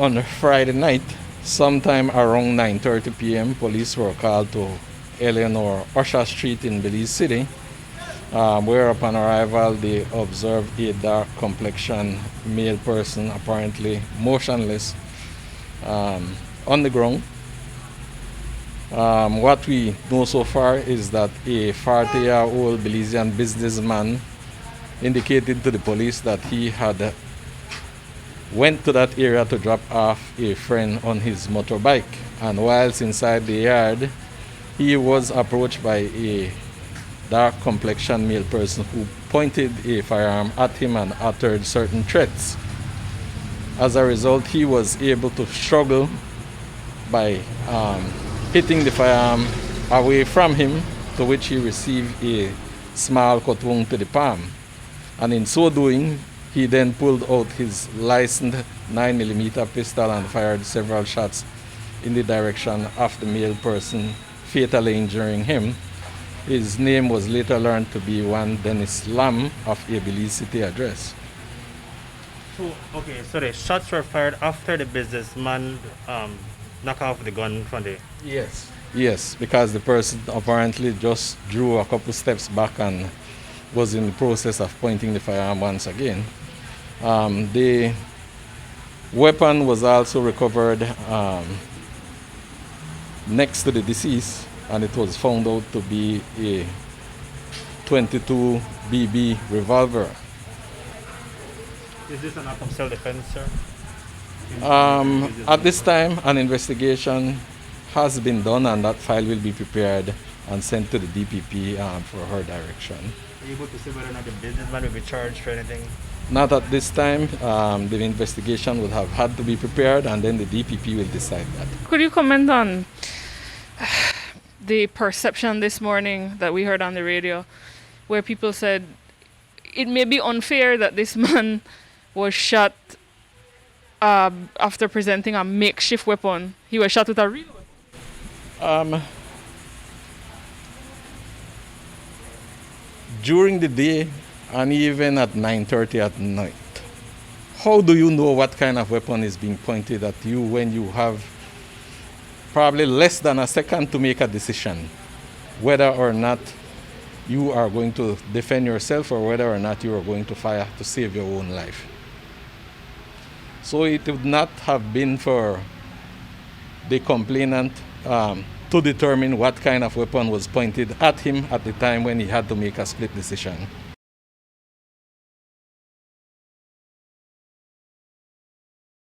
on Friday night, sometime around 9:30 p.m., police were called to Eleanor Usher Street in Belize City, where upon arrival they observed a dark complexion male person apparently motionless on the ground. What we know so far is that a 40-year-old Belizean businessman indicated to the police that he had went to that area to drop off a friend on his motorbike, and whilst inside the yard he was approached by a dark complexion male person who pointed a firearm at him and uttered certain threats. As a result, he was able to struggle by hitting the firearm away from him, to which he received a small cut wound to the palm. And in so doing, he then pulled out his licensed 9mm pistol and fired several shots in the direction of the male person, fatally injuring him. His name was later learned to be one Dennis Lam of a Belize City address. So the shots were fired after the businessman knocked off the gun from the... Yes. Yes, because the person apparently just drew a couple steps back and was in the process of pointing the firearm once again. The weapon was also recovered next to the deceased, and it was found out to be a 22 BB revolver. Is this an act of self-defense, sir? At this time, an investigation has been done, and that file will be prepared and sent to the DPP for her direction. Are you able to say whether or not the businessman will be charged for anything? Not at this time. The investigation would have had to be prepared, and then the DPP will decide that. Could you comment on the perception this morning that we heard on the radio, where people said it may be unfair that this man was shot after presenting a makeshift weapon? He was shot with a real weapon. During the day and even at 9:30 at night, how do you know what kind of weapon is being pointed at you when you have probably less than a second to make a decision whether or not you are going to defend yourself or whether or not you are going to fire to save your own life? So it would not have been for the complainant to determine what kind of weapon was pointed at him at the time when he had to make a split decision.